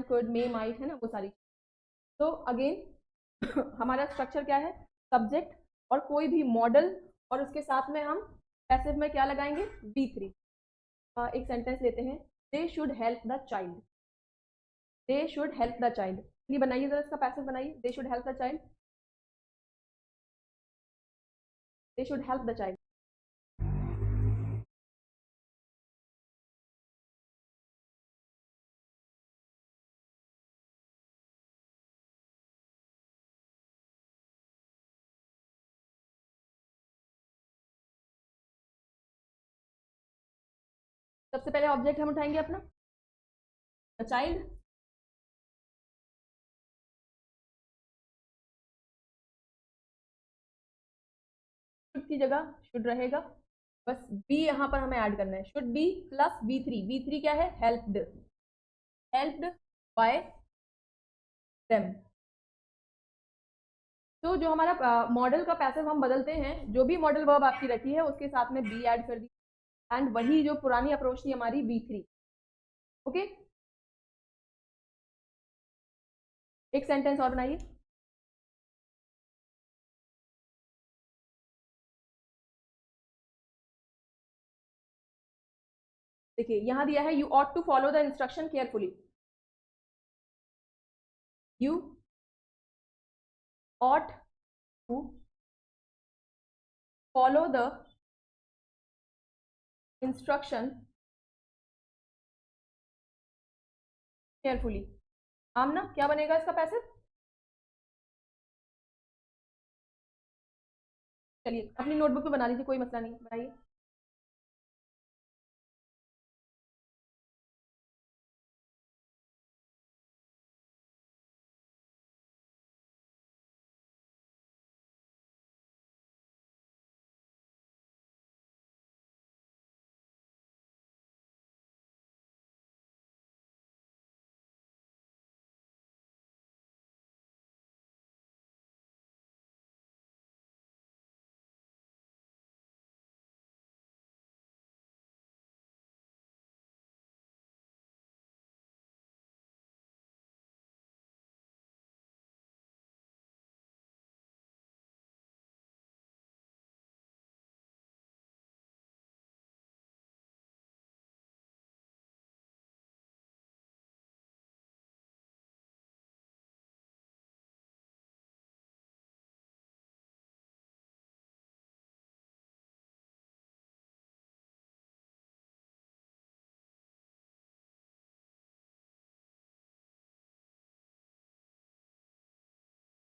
Could, may, might, है ना, वो सारी। तो अगेन हमारा स्ट्रक्चर क्या है, सब्जेक्ट और कोई भी मॉडल, और उसके साथ में हम पैसिव में क्या लगाएंगे, V3। एक सेंटेंस लेते हैं, they should help the child. They should help the child, ये बनाइए जरा, इसका पैसिव बनाइए, they should help the child. They should help the child. सबसे पहले ऑब्जेक्ट हम उठाएंगे अपना द चाइल्ड। शुड की जगह शुड रहेगा, बस बी यहाँ पर हमें ऐड करना है, should be plus V3। V3 क्या है, हेल्प्ड, हेल्प्ड बाय देम। तो जो हमारा मॉडल का पैसिव हम बदलते हैं, जो भी मॉडल वर्ब आपकी रखी है उसके साथ में बी ऐड कर दी, एंड वही जो पुरानी अप्रोच थी हमारी V3। ओके, एक सेंटेंस और बनाइए। देखिए यहां दिया है, you ought to follow the instruction carefully. You ought to follow the instruction carefully. Aamna क्या बनेगा इसका पैसिव, चलिए अपनी नोटबुक पे बना लीजिए, कोई मसला नहीं, बनाइए।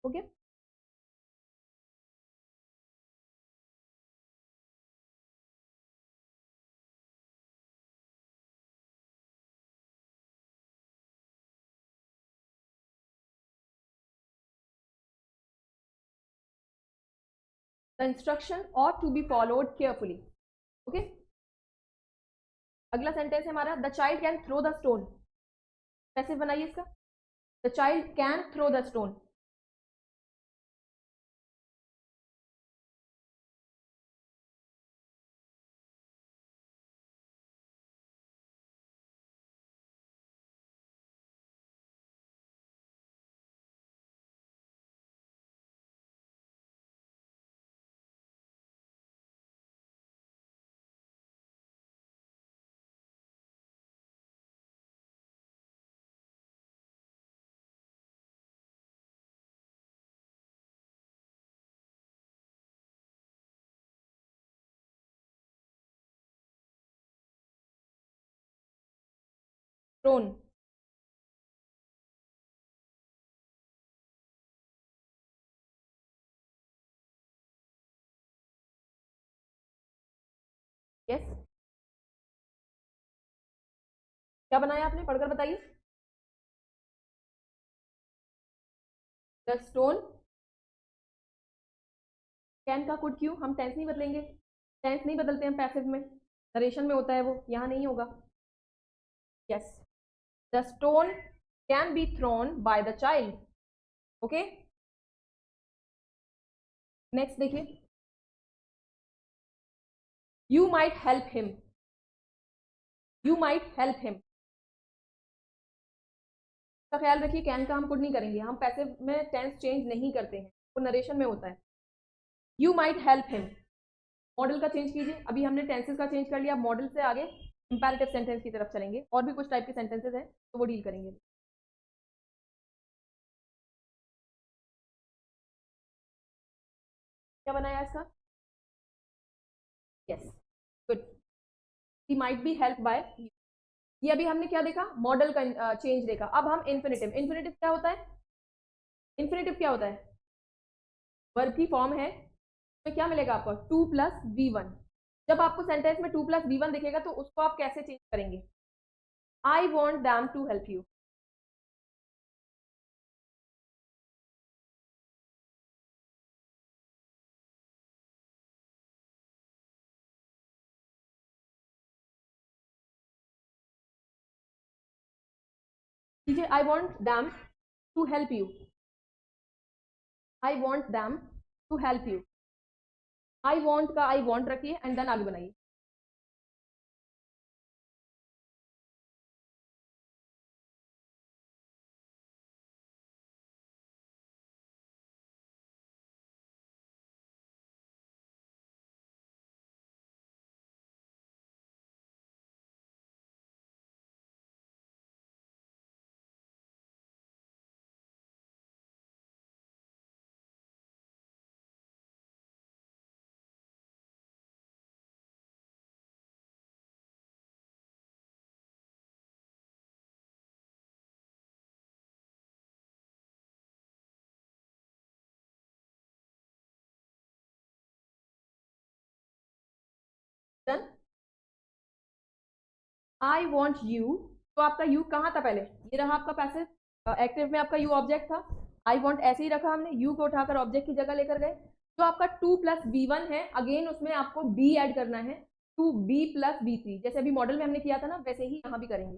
Okay, the instruction ought to be followed carefully. Okay, अगला सेंटेंस है हमारा, the child can throw the stone. Passive बनाइए इसका, the child can throw the stone. Thrown, yes, क्या बनाया आपने, पढ़कर बताइए। द स्टोन कैन का कुड, क्यों, हम टेंस नहीं बदलेंगे, टेंस नहीं बदलते हैं पैसिव में, नरेशन में होता है वो, यहाँ नहीं होगा। Yes, the stone can be thrown by the child. Okay, next देखिए, you might help him. You might help him, का ख्याल रखिए, कैन का हम कुड नहीं करेंगे, हम पैसिव में टेंस चेंज नहीं करते हैं, वो नरेशन में होता है। You might help him, model का चेंज कीजिए, अभी हमने टेंसेस का चेंज कर लिया, मॉडल से आगे इंपैरेटिव सेंटेंस की तरफ चलेंगे, और भी कुछ टाइप के सेंटेंसेस हैं तो वो डील करेंगे। क्या बनाया इसका? Yes, good. He might be help by, ये अभी हमने क्या देखा, मॉडल का चेंज देखा। अब हम इन्फिनेटिव, इन्फिनेटिव क्या होता है? इन्फिनेटिव क्या होता है? वर्ब की फॉर्म है, तो क्या मिलेगा आपको? 2+V1। जब आपको सेंटेंस में 2+V1 दिखेगा तो उसको आप कैसे चेंज करेंगे? I want them to help you. कीजिए, I want them to help you, I want them to help you. I want का आई वॉन्ट रखिए एंड देन आगे बनाइए। डन। आई वॉन्ट यू, तो आपका यू कहाँ था पहले? ये रहा आपका पैसिव, एक्टिव में आपका यू ऑब्जेक्ट था। आई वॉन्ट ऐसे ही रखा हमने, यू को उठाकर ऑब्जेक्ट की जगह लेकर गए। जो आपका 2+V1 है, अगेन उसमें आपको बी ऐड करना है, 2B+V3, जैसे अभी मॉडल में हमने किया था ना, वैसे ही यहाँ भी करेंगे।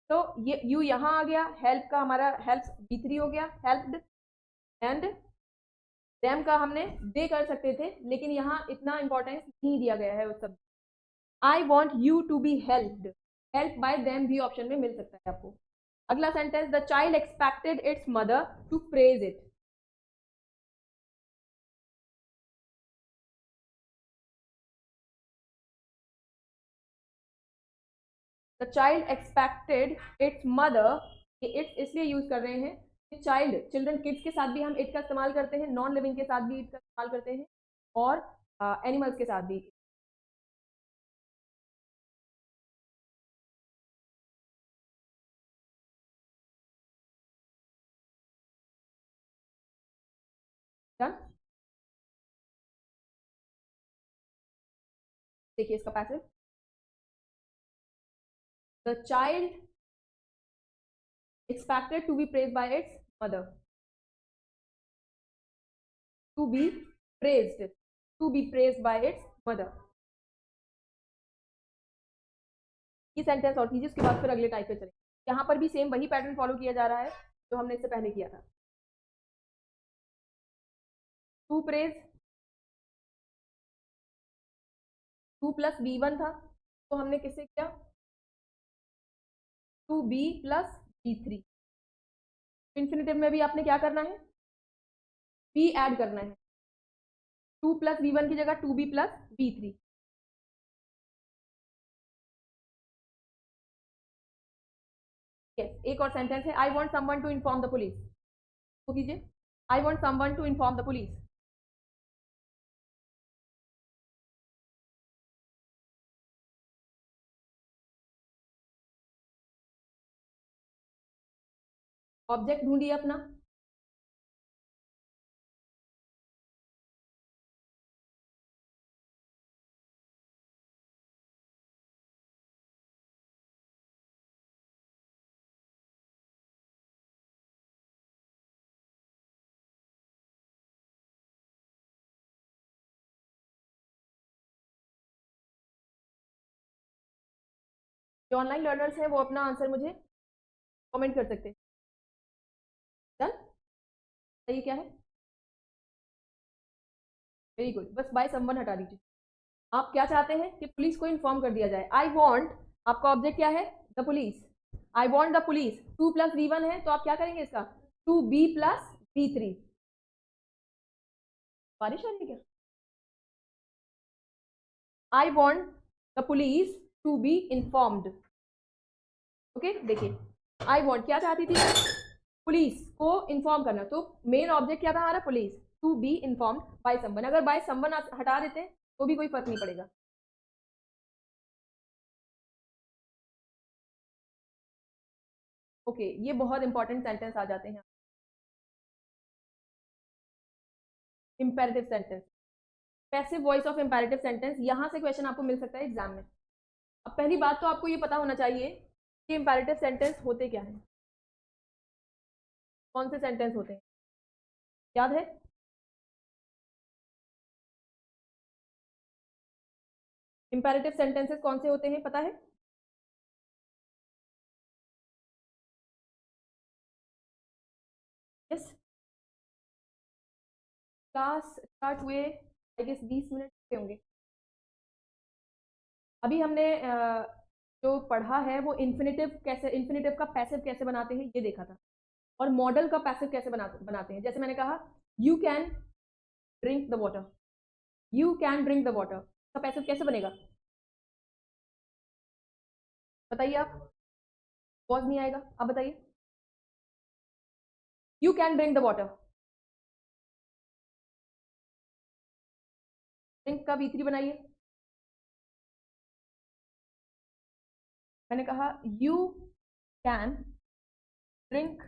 तो ये यू यहाँ आ गया, हेल्प का हमारा हेल्प B3 हो गया, हेल्प्ड। एंड डैम का हमने दे कर सकते थे, लेकिन यहाँ इतना इंपॉर्टेंस नहीं दिया गया है उस सब। I want you to be helped, help by them भी ऑप्शन में मिल सकता है आपको। अगला sentence, the child expected its mother to praise it. The child expected its mother, its इसलिए यूज कर रहे हैं कि चाइल्ड, चिल्ड्रन, किड्स के साथ भी हम इट का इस्तेमाल करते हैं, नॉन लिविंग के साथ भी इट का इस्तेमाल करते हैं, और एनिमल्स के साथ भी। डन। देखिए इसका passive, the child expected to be praised by its mother, to be praised, to be praised by its mother। ये सेंटेंस और कीजिए, उसके बाद फिर अगले टाइप पे चलेंगे। यहाँ पर भी सेम वही पैटर्न फॉलो किया जा रहा है जो हमने इससे पहले किया था। टू प्रेज, 2+V1 था, तो हमने किससे किया? 2B+V3। इन्फिनेटिव में भी आपने क्या करना है? बी ऐड करना है, 2+V1 की जगह 2B+V3। यस, एक और सेंटेंस है, I want someone to inform the police, तो कीजिए, I want someone to inform the police. Object ढूंढिए अपना। जो ऑनलाइन लर्नर्स हैं वो अपना आंसर मुझे कमेंट कर सकते हैं। डन। सही क्या है? वेरी गुड, बस बाय समवन हटा दीजिए। आप क्या चाहते हैं कि पुलिस को इन्फॉर्म कर दिया जाए? आई वॉन्ट, आपका ऑब्जेक्ट क्या है? The police. I want the police, 2 + V1 है तो आप क्या करेंगे इसका 2B + V3। बारिश आ रही है क्या? I want the police to be informed. Okay, देखिए आई वॉन्ट क्या चाहती थी, पुलिस को इन्फॉर्म करना, तो मेन ऑब्जेक्ट क्या था हमारा, police, to be informed by someone. अगर बाय समवन हटा देते हैं तो भी कोई फर्क नहीं पड़ेगा। ओके, ये बहुत इंपॉर्टेंट सेंटेंस आ जाते हैं, imperative sentence, passive voice of imperative sentence. यहां से क्वेश्चन आपको मिल सकता है एग्जाम में। अब पहली बात तो आपको ये पता होना चाहिए कि इंपेरेटिव सेंटेंस होते क्या हैं, कौन से सेंटेंस होते हैं, याद है? इंपेरेटिव सेंटेंसेस कौन से होते हैं, पता है? यस, क्लास स्टार्ट हुए आई गेस 20 मिनट के होंगे। अभी हमने जो पढ़ा है वो इन्फिनेटिव कैसे, इन्फिनेटिव का पैसिव कैसे बनाते हैं ये देखा था, और मॉडल का पैसिव कैसे बनाते हैं। जैसे मैंने कहा you can drink the water, you can drink the water का पैसिव कैसे बनेगा, बताइए आप, पॉज नहीं आएगा, आप बताइए। You can drink the water, drink का V3 बनाइए। मैंने कहा you can drink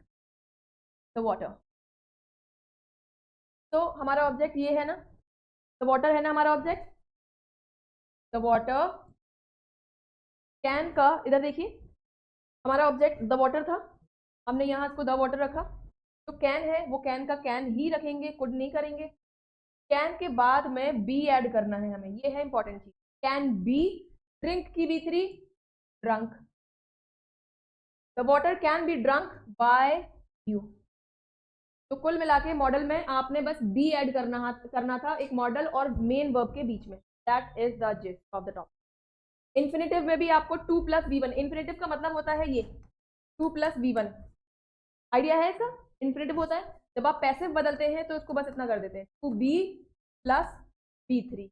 the water, तो हमारा ऑब्जेक्ट ये है ना, द वाटर है ना हमारा ऑब्जेक्ट, द वाटर, कैन का इधर देखिए, हमारा ऑब्जेक्ट द वाटर था, हमने यहाँ इसको द वाटर रखा, तो कैन है वो कैन का कैन ही रखेंगे, कुड नहीं करेंगे। कैन के बाद में बी ऐड करना है हमें, ये है इंपॉर्टेंट चीज, कैन बी, ड्रिंक की V3 drunk, the water can be drunk by you. तो कुल मिला के मॉडल में आपने बस बी ऐड करना था एक मॉडल और मेन वर्ब के बीच में, that is the gist of the topic. Infinitive में भी आपको 2 + V1, इन्फिनेटिव का मतलब होता है ये 2 + V1, आइडिया है इसका। इन्फिनेटिव होता है जब आप पैसिव बदलते हैं तो इसको बस इतना कर देते हैं 2B + V3।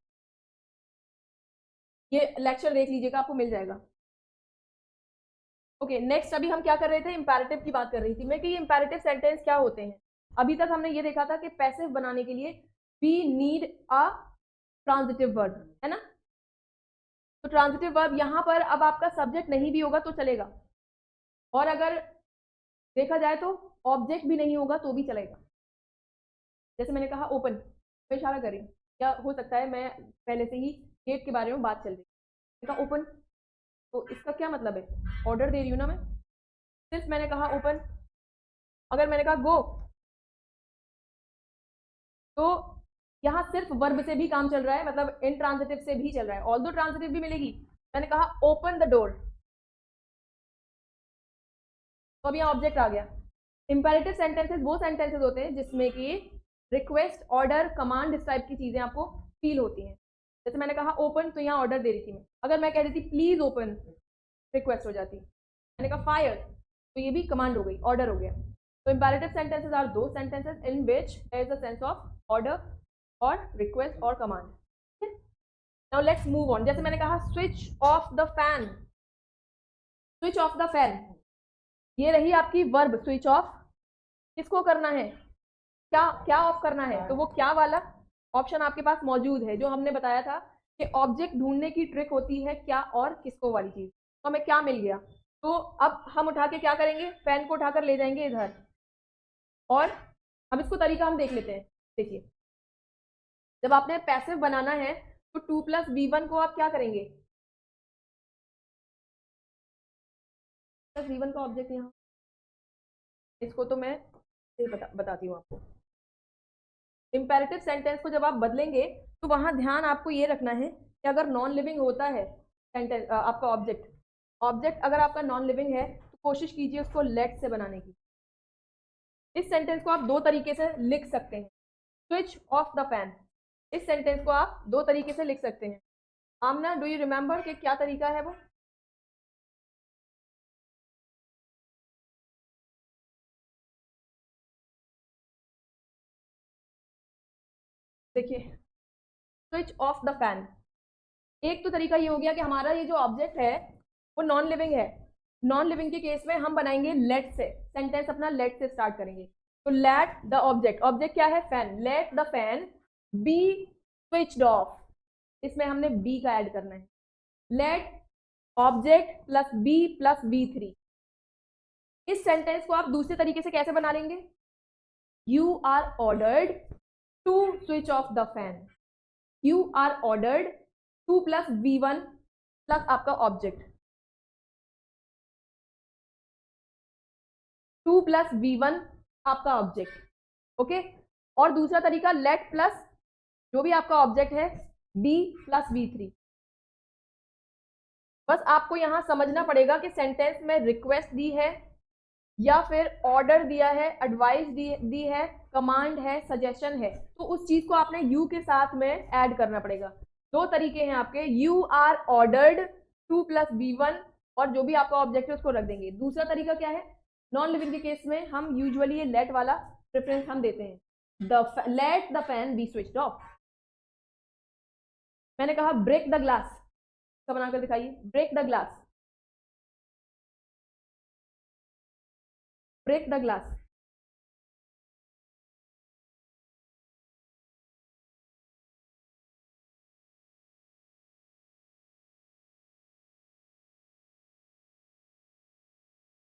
ये लेक्चर देख लीजिएगा, आपको मिल जाएगा। ओके, नेक्स्ट अभी हम क्या कर रहे थे, इंपैरेटिव की बात कर रही थी मैं कि ये इंपैरेटिव सेंटेंस क्या होते हैं। अभी तक हमने ये देखा था कि पैसिव बनाने के लिए we need a transitive verb, है ना। तो ट्रांजिटिव वर्ब यहाँ पर अब आपका सब्जेक्ट नहीं भी होगा तो चलेगा, और अगर देखा जाए तो ऑब्जेक्ट भी नहीं होगा तो भी चलेगा। जैसे मैंने कहा ओपन, मैं इशारा कर रही हूँ, या हो सकता है मैं पहले से ही गेट के बारे में बात चल रही, मैंने कहा ओपन, तो इसका क्या मतलब है, ऑर्डर दे रही हूँ ना मैं, सिर्फ मैंने कहा ओपन। अगर मैंने कहा गो, तो यहाँ सिर्फ वर्ब से भी काम चल रहा है, मतलब इन ट्रांजिटिव से भी चल रहा है, ऑल दो ट्रांजिटिव भी मिलेगी। मैंने कहा ओपन द डोर, तो अब यहाँ ऑब्जेक्ट आ गया। इंपेरेटिव सेंटेंसेस वो सेंटेंसेस होते हैं जिसमें कि रिक्वेस्ट, ऑर्डर, कमांड, इस टाइप की चीजें आपको फील होती हैं। जैसे मैंने कहा ओपन, तो यहाँ ऑर्डर दे रही थी मैं, अगर मैं कह रही थी प्लीज ओपन, रिक्वेस्ट हो जाती। मैंने कहा फायर, तो ये भी कमांड हो गई, ऑर्डर हो गया। तो imperative sentences are those sentences in which there is a sense of order और रिक्वेस्ट और command. Now let's move on. जैसे मैंने कहा switch off the fan, switch off the fan, ये रही आपकी वर्ब स्विच ऑफ। किसको करना है, क्या क्या ऑफ करना है, तो वो क्या वाला ऑप्शन आपके पास मौजूद है, जो हमने बताया था कि ऑब्जेक्ट ढूंढने की ट्रिक होती है क्या और किसको वाली चीज। तो हमें क्या मिल गया, तो अब हम उठा के क्या करेंगे, फैन को उठाकर ले जाएंगे इधर, और अब इसको तरीका हम देख लेते हैं। देखिए, जब आपने पैसिव बनाना है तो 2 + V1 को आप क्या करेंगे, प्लस V1 का ऑब्जेक्ट यहाँ, इसको तो मैं बताती हूँ आपको। इंपेरेटिव सेंटेंस को जब आप बदलेंगे तो वहां ध्यान आपको ये रखना है कि अगर नॉन लिविंग होता है सेंटेंस, आपका ऑब्जेक्ट, ऑब्जेक्ट अगर आपका नॉन लिविंग है तो कोशिश कीजिए उसको लेट से बनाने की। इस सेंटेंस को आप दो तरीके से लिख सकते हैं, स्विच ऑफ द फैन, इस सेंटेंस को आप दो तरीके से लिख सकते हैं। आमना, डू यू रिमेंबर कि क्या तरीका है वो? देखिए, स्विच ऑफ द फैन। एक तो तरीका ये हो गया कि हमारा ये जो ऑब्जेक्ट है वो नॉन लिविंग है। नॉन लिविंग के केस में हम बनाएंगे लेट से, सेंटेंस अपना लेट से स्टार्ट करेंगे। तो लेट द ऑब्जेक्ट, ऑब्जेक्ट क्या है? Fan. Let the fan be switched off, इसमें हमने बी का ऐड करना है। Let object plus be plus V3। इस सेंटेंस को आप दूसरे तरीके से कैसे बना लेंगे? You are ordered to switch off the fan. You are ordered 2 plus V1 plus आपका ऑब्जेक्ट, 2 प्लस V1 आपका ऑब्जेक्ट। ओके। और दूसरा तरीका लेट प्लस जो भी आपका ऑब्जेक्ट है B प्लस V3। बस आपको यहां समझना पड़ेगा कि सेंटेंस में रिक्वेस्ट दी है या फिर ऑर्डर दिया है, एडवाइस दी है, कमांड है, सजेशन है, तो उस चीज को आपने यू के साथ में ऐड करना पड़ेगा। दो तरीके हैं आपके, you are ordered 2 plus V1 और जो भी आपका ऑब्जेक्ट है उसको रख देंगे। दूसरा तरीका क्या है? नॉन लिविंग के केस में हम यूजुअली ये लेट वाला प्रेफरेंस हम देते हैं, let the fan be switched off. मैंने कहा ब्रेक द ग्लास, इसका बनाकर दिखाइए। Break the glass, break the glass.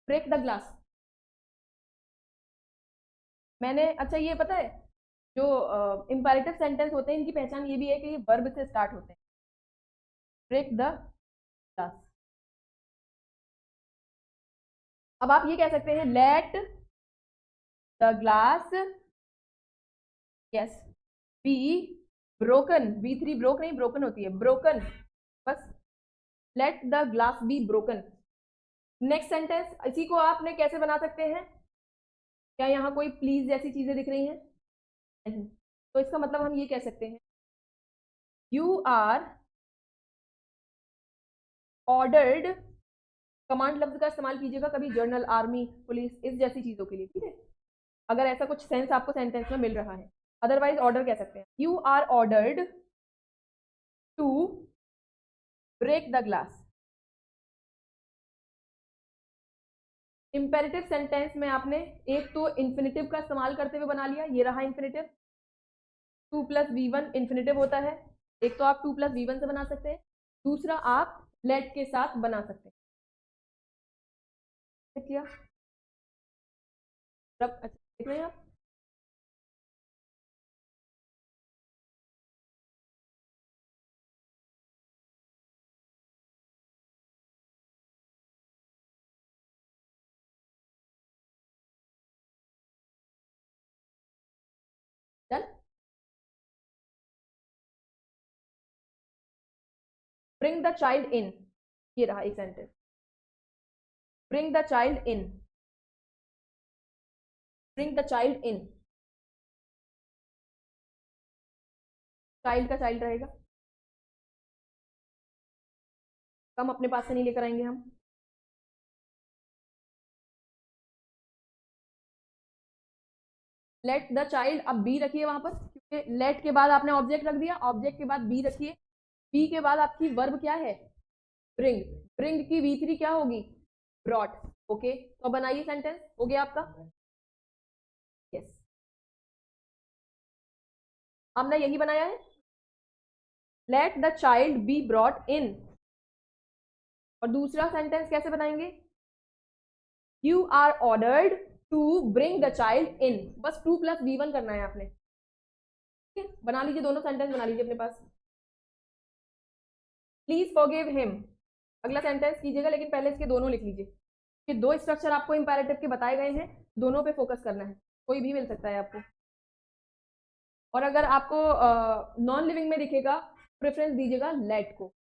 Break the glass. मैंने, अच्छा ये पता है, जो इंपेरेटिव सेंटेंस होते हैं इनकी पहचान ये भी है कि ये वर्ब से स्टार्ट होते हैं। Break the glass. अब आप ये कह सकते हैं let the glass, yes, be broken. V3 broke नहीं, ब्रोकन होती है, ब्रोकन। बस let the glass be broken. Next sentence इसी को आपने कैसे बना सकते हैं? क्या यहाँ कोई प्लीज जैसी चीजें दिख रही हैं? नहीं। तो इसका मतलब हम ये कह सकते हैं यू आर ऑर्डर्ड, कमांड लफ्ज का इस्तेमाल कीजिएगा कभी जर्नल, आर्मी, पुलिस, इस जैसी चीजों के लिए, ठीक है? अगर ऐसा कुछ सेंस आपको सेंटेंस में मिल रहा है, अदरवाइज ऑर्डर कह सकते हैं you are ordered to break the glass. Imperative sentence में आपने एक तो इन्फिनेटिव का इस्तेमाल करते हुए बना लिया, ये रहा इन्फिनेटिव, 2 प्लस V1 इन्फिनेटिव होता है। एक तो आप 2 प्लस V1 से बना सकते हैं, दूसरा आप लेट के साथ बना सकते हैं। किया अच्छा देख रहे हैं आप? डन। ब्रिंग द चाइल्ड इन, ये रहा एक sentence. Bring the child in, bring the child in. Child का चाइल्ड रहेगा, हम अपने पास से नहीं लेकर आएंगे हम। लेट द चाइल्ड, अब बी रखिए वहां पर, क्योंकि लेट के बाद आपने ऑब्जेक्ट रख दिया, ऑब्जेक्ट के बाद बी रखिए। बी के बाद आपकी वर्ब क्या है? ब्रिंग। ब्रिंग की V3 क्या होगी? ब्रॉट। ओके, तो बनाइए सेंटेंस, हो गया आपका। यस, हमने यही बनाया है, let the child be brought in. और दूसरा सेंटेंस कैसे बनाएंगे? You are ordered to bring the child in. बस 2 प्लस V1 करना है आपने, ठीक है? बना लीजिए, दोनों सेंटेंस बना लीजिए अपने पास। प्लीज फॉरगिव हिम, अगला सेंटेंस कीजिएगा, लेकिन पहले इसके दोनों लिख लीजिए। ये दो स्ट्रक्चर आपको इंपैरेटिव के बताए गए हैं, दोनों पे फोकस करना है, कोई भी मिल सकता है आपको। और अगर आपको नॉन लिविंग में दिखेगा, प्रेफरेंस दीजिएगा लेट को।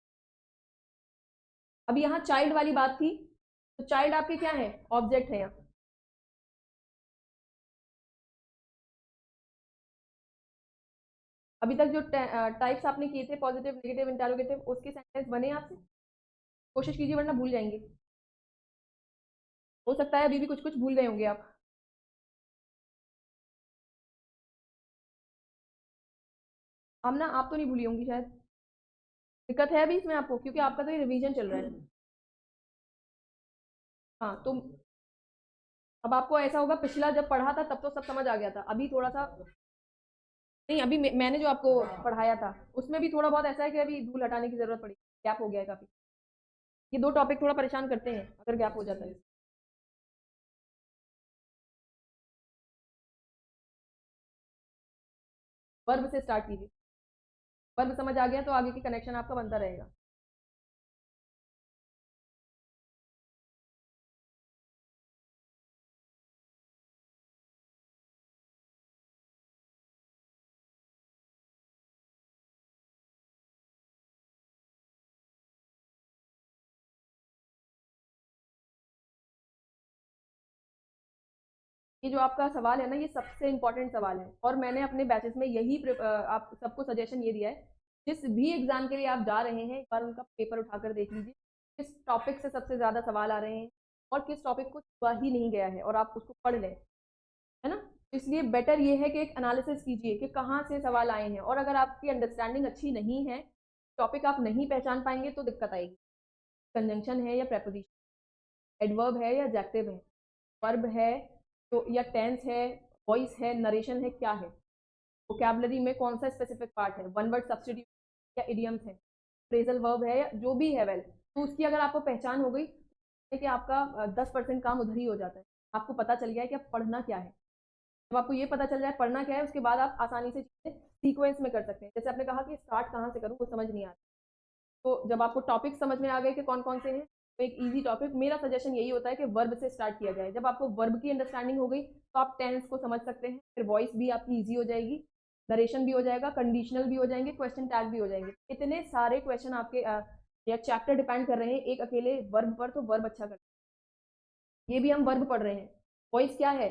अब यहाँ चाइल्ड वाली बात थी, तो चाइल्ड आपके क्या है? ऑब्जेक्ट है यहाँ। अभी तक जो टाइप्स आपने किए थे, पॉजिटिव, नेगेटिव, इंटरोगेटिव, उसके सेंटेंस बने आपसे? कोशिश कीजिए वरना भूल जाएंगे, हो सकता है अभी भी कुछ कुछ भूल गए होंगे आप। हम ना, आप तो नहीं भूली होंगी शायद, दिक्कत है अभी इसमें आपको, क्योंकि आपका तो ये रिवीजन चल रहा है। हाँ तो अब आपको ऐसा होगा, पिछला जब पढ़ा था तब तो सब समझ आ गया था, अभी थोड़ा सा नहीं, अभी मैंने जो आपको पढ़ाया था उसमें भी थोड़ा बहुत ऐसा है कि अभी धूल हटाने की जरूरत पड़ी, गैप हो गया है काफी। ये दो टॉपिक थोड़ा परेशान करते हैं अगर गैप हो जाता है। वर्ब से स्टार्ट कीजिए, वर्ब समझ आ गया तो आगे की कनेक्शन आपका बनता रहेगा। ये जो आपका सवाल है ना, ये सबसे इंपॉर्टेंट सवाल है, और मैंने अपने बैचेस में यही आप सबको सजेशन ये दिया है, जिस भी एग्जाम के लिए आप जा रहे हैं एक बार उनका पेपर उठाकर देख लीजिए, किस टॉपिक से सबसे ज़्यादा सवाल आ रहे हैं और किस टॉपिक को छुआ ही नहीं गया है, और आप उसको पढ़ लें, है ना। इसलिए बेटर ये है कि एक एनालिसिस कीजिए कि कहाँ से सवाल आए हैं, और अगर आपकी अंडरस्टैंडिंग अच्छी नहीं है, टॉपिक आप नहीं पहचान पाएंगे तो दिक्कत आएगी। कंजंक्शन है या प्रेपोजिशन, एडवर्ब है या एडजेक्टिव है, वर्ब है तो या टेंस है, वॉइस है, नरेशन है, क्या है, वोकैबलरी में कौन सा स्पेसिफिक पार्ट है, वन वर्ड सब्स्टिट्यूट या इडियम्स है, फ्रेजल वर्ब है या जो भी है, वेल तो उसकी अगर आपको पहचान हो गई तो कि आपका 10% काम उधर ही हो जाता है। आपको पता चल गया है कि आप पढ़ना क्या है। जब आपको ये पता चल जाए पढ़ना क्या है, उसके बाद आप आसानी से चीज़ें सीक्वेंस में कर सकते हैं। जैसे आपने कहा कि स्टार्ट कहाँ से करूँ, वो समझ नहीं आता, तो जब आपको टॉपिक समझ में आ गए कि कौन कौन से हैं, तो एक इजी टॉपिक, मेरा सजेशन यही होता है कि वर्ब से स्टार्ट किया जाए। जब आपको वर्ब की अंडरस्टैंडिंग हो गई तो आप टेंस को समझ सकते हैं, फिर वॉइस भी आपकी ईजी हो जाएगी, नरेशन भी हो जाएगा, कंडीशनल भी हो जाएंगे, क्वेश्चन टैग भी हो जाएंगे। इतने सारे क्वेश्चन आपके या चैप्टर डिपेंड कर रहे हैं एक अकेले वर्ब पर, तो वर्ब अच्छा कर, ये भी हम वर्ब पढ़ रहे हैं। वॉइस क्या है,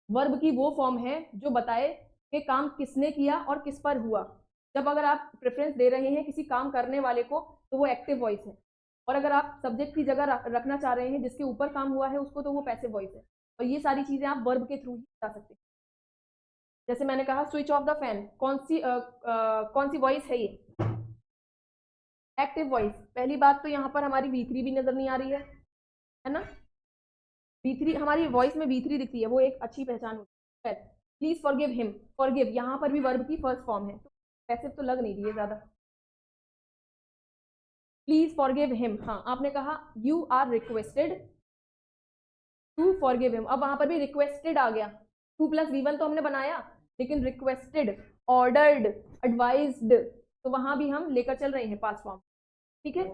वर्ब की वो फॉर्म है जो बताए कि काम किसने किया और किस पर हुआ। जब अगर आप प्रेफरेंस दे रहे हैं किसी काम करने वाले को तो वो एक्टिव वॉइस है, और अगर आप सब्जेक्ट की जगह रखना चाह रहे हैं जिसके ऊपर काम हुआ है उसको, तो वो पैसिव वॉइस है। और ये सारी चीजें आप वर्ब के थ्रू ही बता सकते हैं। जैसे मैंने कहा स्विच ऑफ द फैन, कौन सी वॉइस है ये, एक्टिव वॉइस। पहली बात तो यहाँ पर हमारी V3 भी नजर नहीं आ रही है ना। V3 हमारी वॉइस में V3 दिखती है, वो एक अच्छी पहचान होती है। प्लीज फॉरगिव हिम, फॉरगिव यहाँ पर भी वर्ब की फर्स्ट फॉर्म है, तो पैसिव तो लग नहीं रही है ज्यादा। प्लीज फॉरगिव हिम, हाँ आपने कहा you are requested to forgive him, अब वहां पर भी रिक्वेस्टेड आ गया, 2+V1 तो हमने बनाया, लेकिन रिक्वेस्टेड, ऑर्डर्ड, एडवाइज्ड, तो वहां भी हम लेकर चल रहे हैं पास्ट फॉर्म, ठीक है।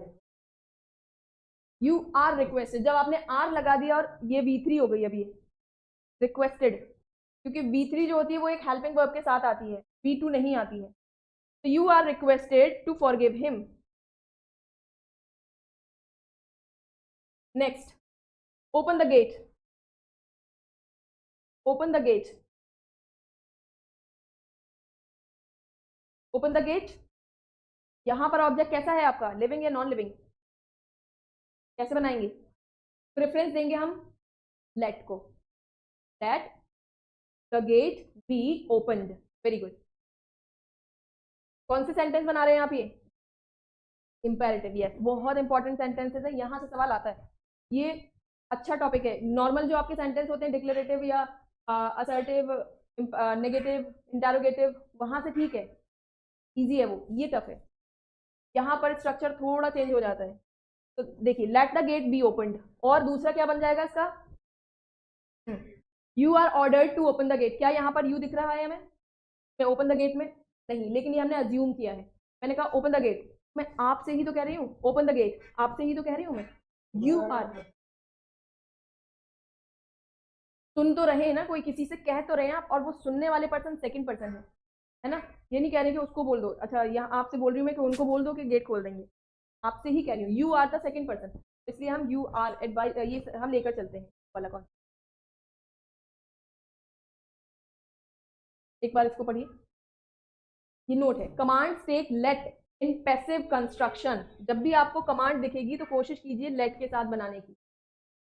यू आर रिक्वेस्टेड, जब आपने आर लगा दिया और ये V3 हो गई अभी रिक्वेस्टेड, क्योंकि V3 जो होती है वो एक हेल्पिंग वर्ब के साथ आती है, V2 नहीं आती है। तो you are requested to forgive him. Next, open the gate, open the gate, open the gate. यहां पर ऑब्जेक्ट कैसा है आपका, लिविंग या नॉन लिविंग, कैसे बनाएंगे, प्रेफरेंस देंगे हम लेट को, let the gate be opened, very good. कौन से सेंटेंस बना रहे हैं आप, ये इंपेरेटिव, यस, बहुत इंपॉर्टेंट सेंटेंसेस है, यहाँ से सवाल आता है। ये अच्छा टॉपिक है। नॉर्मल जो आपके सेंटेंस होते हैं डिक्लेरेटिव या असर्टिव, नेगेटिव, इंटेरोगेटिव, वहां से ठीक है, इजी है वो, ये टफ है। यहाँ पर स्ट्रक्चर थोड़ा चेंज हो जाता है। तो देखिए let the gate be opened, और दूसरा क्या बन जाएगा इसका, you are ordered to open the gate. क्या यहाँ पर यू दिख रहा है हमें, मैं ओपन द गेट में, नहीं, लेकिन ये हमने अज्यूम किया है। मैंने कहा ओपन द गेट, मैं आपसे ही तो कह रही हूँ, ओपन द गेट आपसे ही तो कह रही हूँ मैं, यू आर, सुन तो रहे हैं ना, कोई किसी से कह तो रहे हैं आप, और वो सुनने वाले पर्सन सेकंड पर्सन है ना। ये नहीं कह रहे कि उसको बोल दो, अच्छा यहाँ आपसे बोल रही हूँ मैं कि उनको बोल दो कि गेट खोल देंगे, आपसे ही कह रही हूँ, you are the second person, इसलिए हम यू आर एडवाइस ये हम लेकर चलते हैं वाला कौन। एक बार इसको पढ़िए, ये नोट है, command take let in passive construction. जब भी आपको कमांड दिखेगी तो कोशिश कीजिए लेट के साथ बनाने की,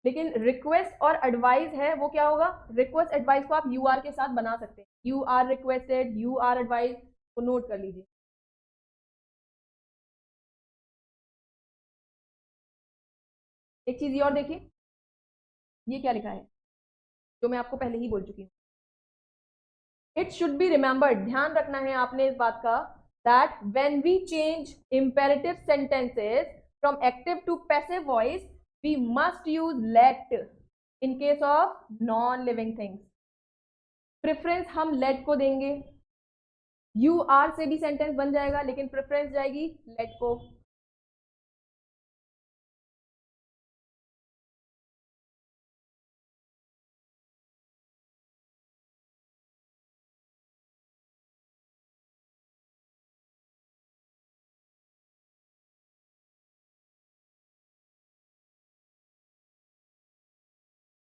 लेकिन रिक्वेस्ट और एडवाइस है वो क्या होगा, रिक्वेस्ट एडवाइस को आप यू आर के साथ बना सकते हैं, you are requested, you are advise, को नोट कर लीजिए। एक चीज ये और देखिए, ये क्या लिखा है जो मैं आपको पहले ही बोल चुकी हूँ। इट शुड बी रिमेंबर्ड, ध्यान रखना है आपने इस बात का, that when we change imperative sentences from active to passive voice we must use let in case of non living things. Preference हम लेट को देंगे, यू आर से भी सेंटेंस बन जाएगा लेकिन प्रेफरेंस जाएगी लेट को।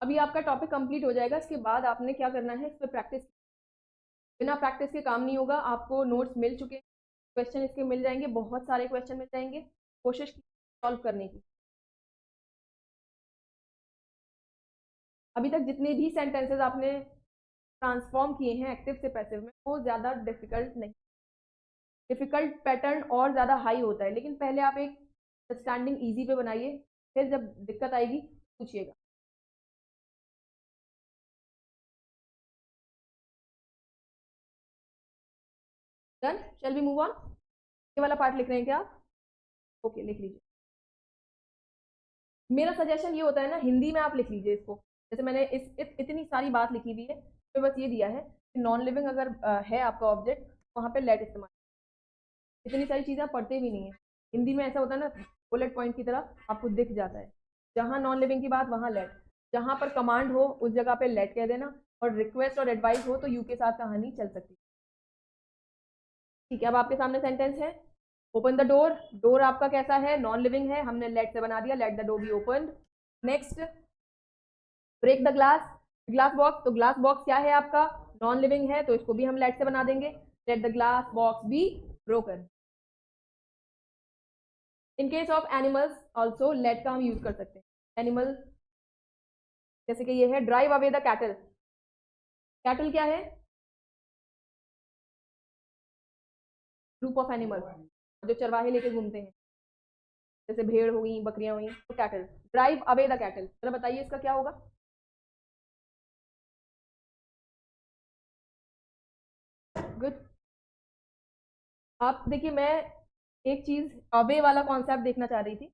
अभी आपका टॉपिक कंप्लीट हो जाएगा, इसके बाद आपने क्या करना है, इस पर प्रैक्टिस। बिना प्रैक्टिस के काम नहीं होगा। आपको नोट्स मिल चुके हैं, क्वेश्चन इसके मिल जाएंगे, बहुत सारे क्वेश्चन मिल जाएंगे, कोशिश सॉल्व करने की। अभी तक जितने भी सेंटेंसेस आपने ट्रांसफॉर्म किए हैं एक्टिव से पैसिव में, वो ज़्यादा डिफिकल्ट नहीं, डिफिकल्ट पैटर्न और ज़्यादा हाई होता है, लेकिन पहले आप एक अंडरस्टैंडिंग ईजी पे बनाइए, फिर जब दिक्कत आएगी पूछिएगा। Done, shall we move on. ये वाला पार्ट लिख रहे हैं क्या आप? ओके, लिख लीजिए। मेरा सजेशन ये होता है ना, हिंदी में आप लिख लीजिए इसको। जैसे मैंने इतनी सारी बात लिखी हुई है, तो बस ये दिया है कि नॉन लिविंग अगर है आपका ऑब्जेक्ट, वहाँ पे लेट इस्तेमाल। इतनी सारी चीज़ें आप पढ़ते भी नहीं है। हिंदी में ऐसा होता है ना, बुलेट पॉइंट की तरह आपको दिख जाता है, जहाँ नॉन लिविंग की बात वहाँ लेट, जहाँ पर कमांड हो उस जगह पे लेट कह देना, और रिक्वेस्ट और एडवाइस हो तो यू के साथ कहानी चल सकती है। ठीक है, अब आपके सामने सेंटेंस है, ओपन द डोर। डोर आपका कैसा है, नॉन लिविंग है, हमने लेट से बना दिया, let the door be open. Next, break the glass, glass box, तो ग्लास बॉक्स क्या है आपका, नॉन लिविंग है, तो इसको भी हम लेट से बना देंगे, late the glass box be broken. In case of animals also let का हम यूज कर सकते हैं। एनिमल जैसे कि ये है, drive away the cattle. Cattle क्या है, ग्रुप ऑफ एनिमल जो चरवाहे लेके घूमते हैं, जैसे भेड़ हो गई, बकरियां हुई, तो cattle. Drive away the cattle, जरा बताइए इसका क्या होगा। गुड। आप देखिए, मैं एक चीज अवे वाला कॉन्सेप्ट देखना चाह रही थी,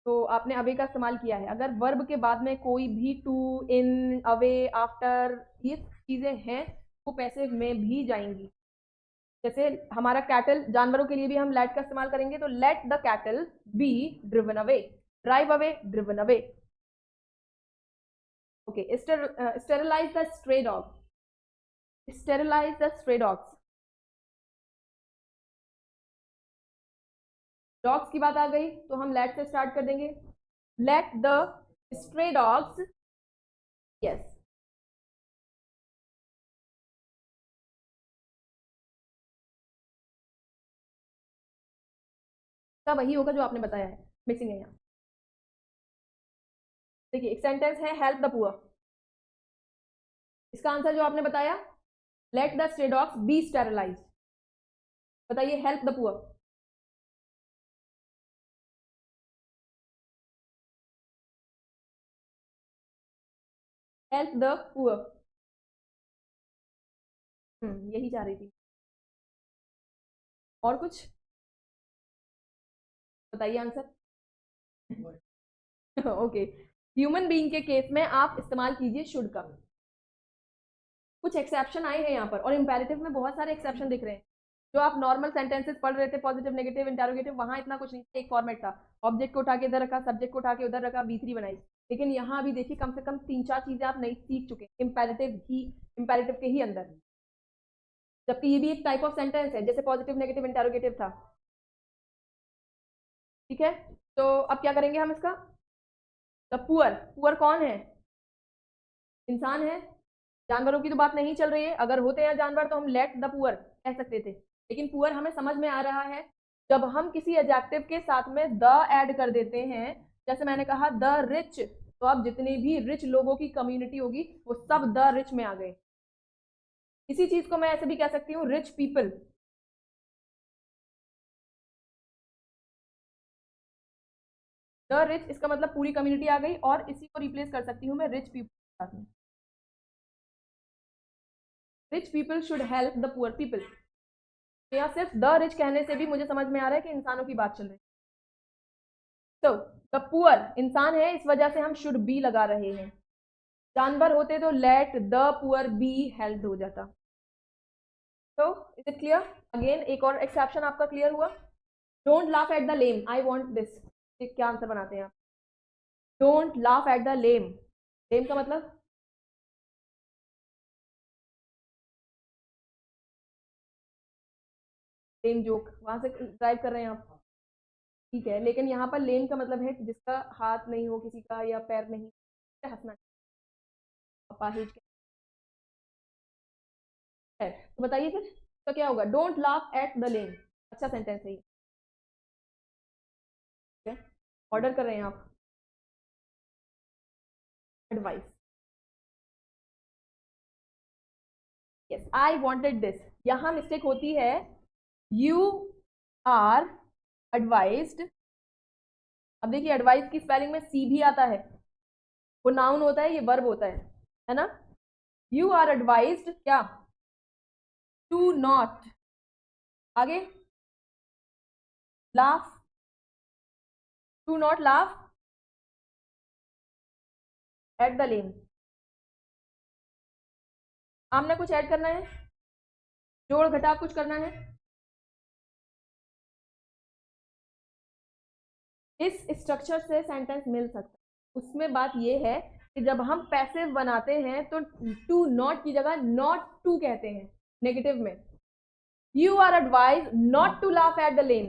तो आपने अवे का इस्तेमाल किया है। अगर वर्ब के बाद में कोई भी टू, इन, अवे, आफ्टर, ये चीजें हैं, वो पैसिव में भी जाएंगी। जैसे हमारा कैटल, जानवरों के लिए भी हम लेट का इस्तेमाल करेंगे, तो let the cattle be driven away, drive away, driven away. Okay, sterilise the stray dog, sterilise the stray dogs. Dogs की बात आ गई तो हम लेट से स्टार्ट कर देंगे, late the stray dogs, yes, सब वही होगा जो आपने बताया है, मिसिंग है यहाँ। देखिए, एक सेंटेंस है, हेल्प द पुअर, इसका आंसर जो आपने बताया, let the stray dogs be sterilise. बताइए, help the poor, help the poor. यही चाह रही थी। और कुछ बताइए आंसर। ओके, ह्यूमन बीइंग के केस में आप इस्तेमाल कीजिए शुड का। कुछ एक्सेप्शन आए हैं यहाँ पर, और इंपेरेटिव में बहुत सारे एक्सेप्शन दिख रहे हैं। जो आप नॉर्मल सेंटेंसेस पढ़ रहे थे, पॉजिटिव, नेगेटिव, इंटेरोगेटिव, वहां इतना कुछ नहीं था, एक फॉर्मेट था, ऑब्जेक्ट को उठा के इधर रखा, सब्जेक्ट को उठा के उधर रखा, V3 बनाई। लेकिन यहाँ अभी देखिए, कम से कम 3-4 चीजें आप नहीं सीख चुके इंपेरेटिव के ही अंदर, जबकि ये भी एक टाइप ऑफ सेंटेंस है, जैसे पॉजिटिव, नेगेटिव, इंटेरोगेटिव था। ठीक है, तो अब क्या करेंगे हम इसका, द पुअर, पुअर कौन है, इंसान है, जानवरों की तो बात नहीं चल रही है। अगर होते हैं जानवर तो हम लेट द पुअर कह सकते थे, लेकिन पुअर हमें समझ में आ रहा है जब हम किसी एडजेक्टिव के साथ में द ऐड कर देते हैं। जैसे मैंने कहा द रिच, तो अब जितनी भी रिच लोगों की कम्युनिटी होगी वो सब द रिच में आ गए। इसी चीज को मैं ऐसे भी कह सकती हूँ, रिच पीपल। द रिच, इसका मतलब पूरी कम्युनिटी आ गई, और इसी को रिप्लेस कर सकती हूँ मैं रिच पीपल के साथ में। Rich people should help the poor people. या सिर्फ द रिच कहने से भी मुझे समझ में आ रहा है कि इंसानों की बात चल रही है। तो द पुअर इंसान है, इस वजह से हम शुड बी लगा रहे हैं। जानवर होते तो let the poor B help हो जाता। तो इज इट क्लियर? अगेन एक और एक्सेप्शन आपका क्लियर हुआ। Don't laugh at the lame, I want this. क्या आंसर बनाते हैं आप? डोंट लाफ एट द लेम। लेम का मतलब लेम जोक, वहां से ड्राइव कर रहे हैं आप, ठीक है। लेकिन यहाँ पर लेम का मतलब है जिसका हाथ नहीं हो किसी का, या पैर नहीं, हंसना अपाहिज है। तो बताइए फिर तो क्या होगा? डोंट लाफ एट द लेम, अच्छा सेंटेंस है ये। ऑर्डर कर रहे हैं आप advice. Yes, I wanted this. यहाँ मिस्टेक होती है, यू आर एडवाइज्ड। अब देखिए एडवाइस की स्पेलिंग में सी भी आता है, वो नाउन होता है, ये वर्ब होता है ना। यू आर एडवाइज्ड क्या? टू नॉट, आगे laugh, to not laugh at the lame. आपने कुछ ऐड करना है, जोड़ घटाव कुछ करना है? इस स्ट्रक्चर से सेंटेंस मिल सकता है। उसमें बात यह है कि जब हम पैसिव बनाते हैं तो टू नॉट की जगह नॉट टू कहते हैं नेगेटिव में। You are advise not to laugh at the lame.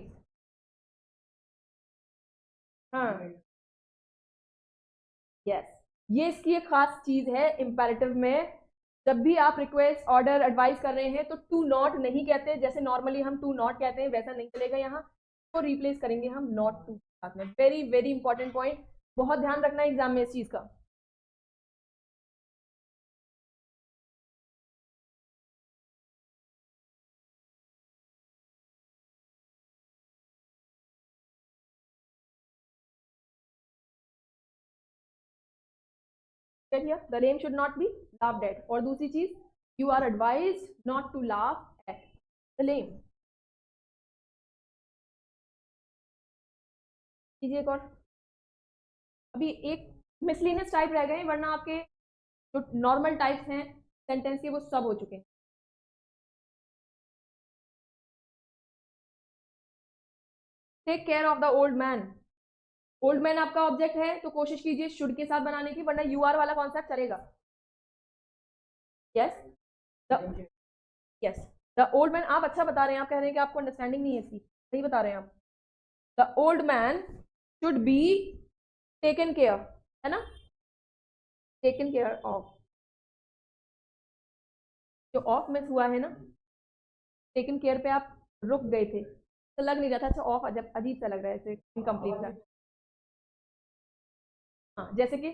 हाँ, यस, ये इसकी एक खास चीज है इंपेरेटिव में। जब भी आप रिक्वेस्ट ऑर्डर एडवाइस कर रहे हैं तो टू नॉट नहीं कहते, जैसे नॉर्मली हम टू नॉट कहते हैं वैसा नहीं चलेगा यहाँ, तो रिप्लेस करेंगे हम नॉट टू साथ में। वेरी वेरी इंपॉर्टेंट पॉइंट, बहुत ध्यान रखना है एग्जाम में इस चीज का। The lame should not be laughed at, और दूसरी चीज you are advise not to laugh at the lame. कीजिए एक और, अभी एक मिसलिनियस टाइप रह गए, वरना आपके जो नॉर्मल टाइप्स हैं सेंटेंस के वो सब हो चुके हैं। Take care of the old man. Old man आपका ऑब्जेक्ट है तो कोशिश कीजिए शुड के साथ बनाने की, वरना यू आर वाला कॉन्सेप्ट चलेगा। Yes, the yes the old man, आप अच्छा बता रहे हैं, आप कह रहे हैं कि आपको अंडरस्टैंडिंग नहीं है इसकी, सही बता रहे हैं आप। The old man should be taken care, है ना, टेकन केयर ऑफ। जो ऑफ मिस हुआ है ना, टेकन केयर पे आप रुक गए थे तो लग नहीं रहा था, अच्छा ऑफ अजब अजीब सा लग रहा है, ऐसे इनकम्प्लीट सा। हाँ, जैसे कि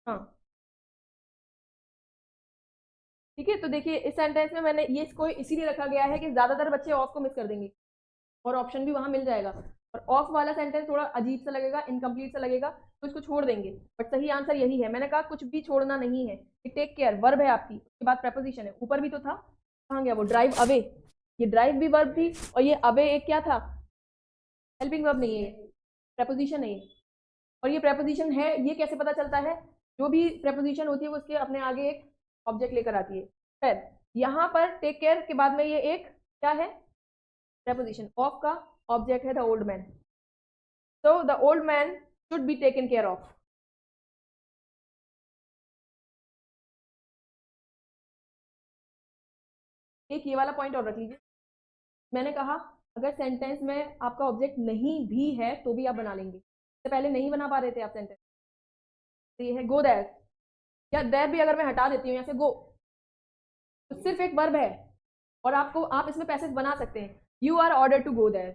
हाँ, ठीक है। तो देखिए इस सेंटेंस में मैंने ये इसको इसीलिए रखा गया है कि ज्यादातर बच्चे ऑफ को मिस कर देंगे, और ऑप्शन भी वहां मिल जाएगा, और ऑफ वाला सेंटेंस थोड़ा अजीब सा लगेगा, इनकम्प्लीट सा लगेगा, तो इसको छोड़ देंगे। बट सही आंसर यही है, मैंने कहा कुछ भी छोड़ना नहीं है। टेक केयर वर्ब है आपकी, उसके बाद प्रेपोजिशन है, ऊपर भी तो था, कहाँ गया वो? ड्राइव अवे, ये ड्राइव भी वर्ब थी, और ये अवे एक क्या था? हेल्पिंग वर्ब नहीं है, प्रेपोजिशन है ये। और ये प्रेपोजिशन है, ये कैसे पता चलता है? जो भी प्रेपोजिशन होती है वो उसके अपने आगे एक ऑब्जेक्ट लेकर आती है। फिर यहाँ पर टेक केयर के बाद में ये एक क्या है? प्रेपोजिशन। ऑफ का ऑब्जेक्ट है the old man, so the old man should be taken care of। एक ये वाला पॉइंट और रख लीजिए, मैंने कहा अगर सेंटेंस में आपका ऑब्जेक्ट नहीं भी है तो भी आप बना लेंगे। इससे पहले नहीं बना पा रहे थे आप सेंटेंस, तो ये है गो देयर, या देयर भी अगर मैं हटा देती हूँ यहाँ से गो, तो सिर्फ एक वर्ब है, और आपको आप इसमें पैसेज बना सकते हैं, you are order to go there.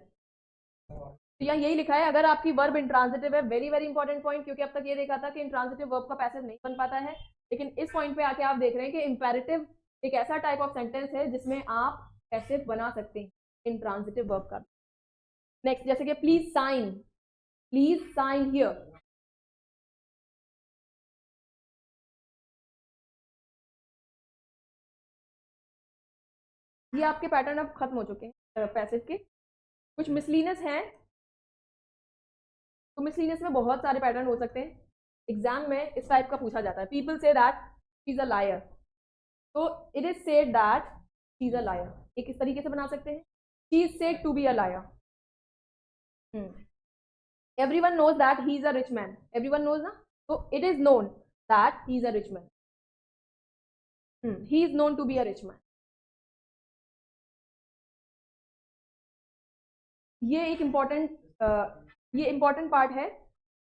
तो यहाँ यही लिखा है, अगर आपकी वर्ब इंट्रांजिटिव है, वेरी वेरी इंपॉर्टेंट पॉइंट, क्योंकि अब तक ये देखा था कि इंट्रांजिटिव वर्ब का पैसेज नहीं बन पाता है, लेकिन इस पॉइंट पे आके आप देख रहे हैं कि इंपेरेटिव एक ऐसा टाइप ऑफ सेंटेंस है जिसमें आप पैसेज बना सकते हैं। इंट्रांजिटिव वर्ब का। नेक्स्ट जैसे कि प्लीज साइन हियर। ये आपके पैटर्न अब खत्म हो चुके हैं पैसिव के, कुछ मिसलीनियस हैं। तो मिसलीनियस में बहुत सारे पैटर्न हो सकते हैं। एग्जाम में इस टाइप का पूछा जाता है, पीपल से that she is a liar, तो it is said that she is a liar, एक इस तरीके से बना सकते हैं, she is said to be a liar. Everyone knows that he is a rich man, everyone knows ना, तो it is known that he is a rich man, he is known to be a rich man. ये एक important part है।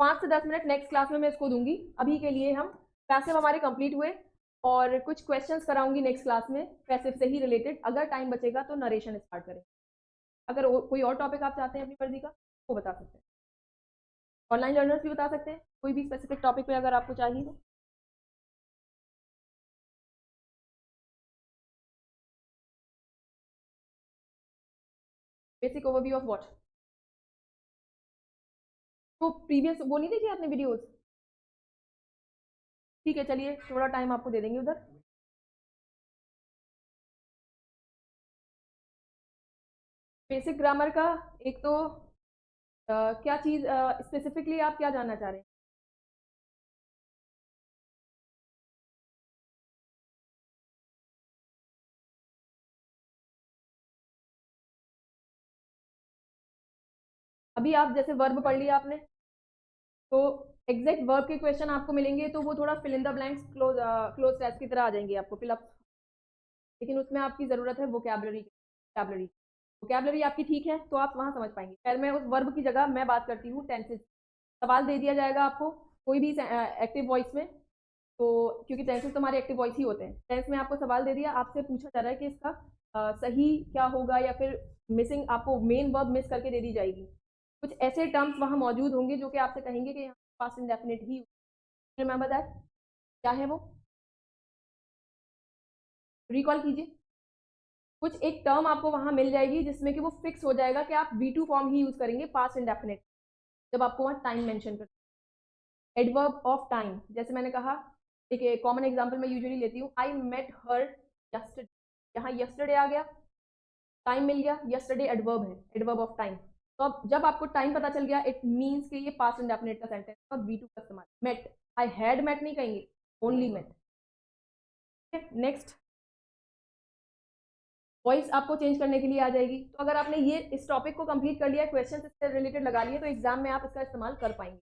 5 से 10 minute next class में मैं इसको दूंगी। अभी के लिए हम पैसिव हमारे कंप्लीट हुए और कुछ क्वेश्चंस कराऊंगी नेक्स्ट क्लास में पैसिव से ही रिलेटेड। अगर टाइम बचेगा तो नरेशन स्टार्ट करें। अगर कोई और टॉपिक आप चाहते हैं अपनी मर्जी का, वो बता सकते हैं। ऑनलाइन लर्नर्स भी बता सकते हैं, कोई भी स्पेसिफिक टॉपिक पे अगर आपको चाहिए तो। बेसिक ओवरव्यू ऑफ व्हाट, तो प्रीवियस वो नहीं देखी आपने वीडियोस? ठीक है, चलिए थोड़ा टाइम आपको दे देंगे उधर। बेसिक ग्रामर का एक तो क्या चीज़ स्पेसिफिकली आप क्या जानना चाह रहे हैं? अभी आप जैसे वर्ब पढ़ लिया आपने, तो एग्जैक्ट वर्ब के क्वेश्चन आपको मिलेंगे तो वो थोड़ा fill in the blanks cloze test की तरह आ जाएंगे आपको फिलअप, लेकिन उसमें आपकी ज़रूरत है वोकेबलरी आपकी ठीक है तो आप वहाँ समझ पाएंगे। पहले मैं उस वर्ब की जगह मैं बात करती हूँ टेंसेज। सवाल दे दिया जाएगा आपको कोई भी एक्टिव वॉइस में, तो क्योंकि टेंसेज तो हमारे एक्टिव वॉइस ही होते हैं, टेंस में आपको सवाल दे दिया, आपसे पूछा जा रहा है कि इसका सही क्या होगा, या फिर मिसिंग आपको मेन वर्ब मिस करके दे दी जाएगी। कुछ ऐसे टर्म्स वहाँ मौजूद होंगे जो कि आपसे कहेंगे कि यहाँ past indefinite he, remember that, क्या है वो, रिकॉल कीजिए। कुछ एक टर्म आपको वहां मिल जाएगी जिसमें कि वो फिक्स हो जाएगा कि आप V2 फॉर्म ही यूज करेंगे पास्ट इंडेफिनिट, जब आपको वहाँ टाइम मेंशन कर। एडवर्ब ऑफ टाइम, जैसे मैंने कहा, एक कॉमन एग्जांपल मैं यूजुअली लेती हूँ, आई मेट हर यस्टरडे, यहाँ यस्टरडे आ गया, टाइम मिल गया, यस्टरडे एडवर्ब है, एडवर्ब ऑफ टाइम। तो अब जब आपको टाइम पता चल गया, इट मीन्स कि ये पास्ट इंडेफिनिट का सेंटेंस और V2 का इस्तेमाल। मेट, आई हैड मेट नहीं कहेंगे, ओनली मेट। नेक्स्ट, वॉइस आपको चेंज करने के लिए आ जाएगी। तो अगर आपने ये इस टॉपिक को कंप्लीट कर लिया, क्वेश्चन इससे रिलेटेड लगा लिए, तो एग्जाम में आप इसका इस्तेमाल कर पाएंगे।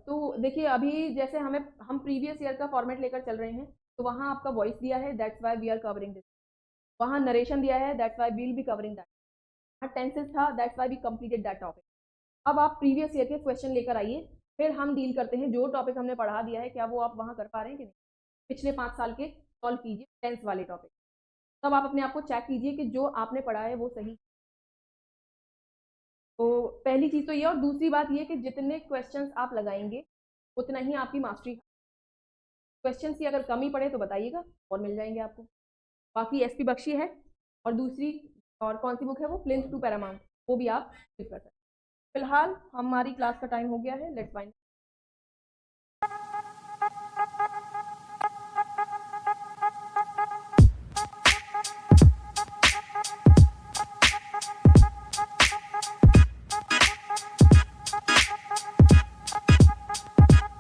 तो देखिए अभी जैसे हम प्रीवियस ईयर का फॉर्मेट लेकर चल रहे हैं, तो वहाँ आपका वॉइस दिया है, that's why we are covering this. वहाँ नरेशन दिया है, that's why we will be covering that. वहाँ टेंसेस था, that's why we completed that topic. अब आप प्रीवियस ईयर के क्वेश्चन लेकर आइए, फिर हम डील करते हैं जो टॉपिक हमने पढ़ा दिया है क्या वो आप वहाँ कर पा रहे हैं कि नहीं। पिछले 5 साल के सॉल्व कीजिए टेंस वाले टॉपिक, तब आप अपने आप को चेक कीजिए कि जो आपने पढ़ा है वो सही। तो पहली चीज़ तो ये, और दूसरी बात ये कि जितने क्वेश्चंस आप लगाएंगे उतना ही आपकी मास्टरी। क्वेश्चंस की अगर कमी पड़े तो बताइएगा और मिल जाएंगे आपको। बाकी SP बख्शी है, और दूसरी और कौन सी बुक है वो, प्लिंथ टू पैरामाउंट, वो भी आप यूज कर सकते हैं। फिलहाल हमारी क्लास का टाइम हो गया है, लेट्स फाइंड।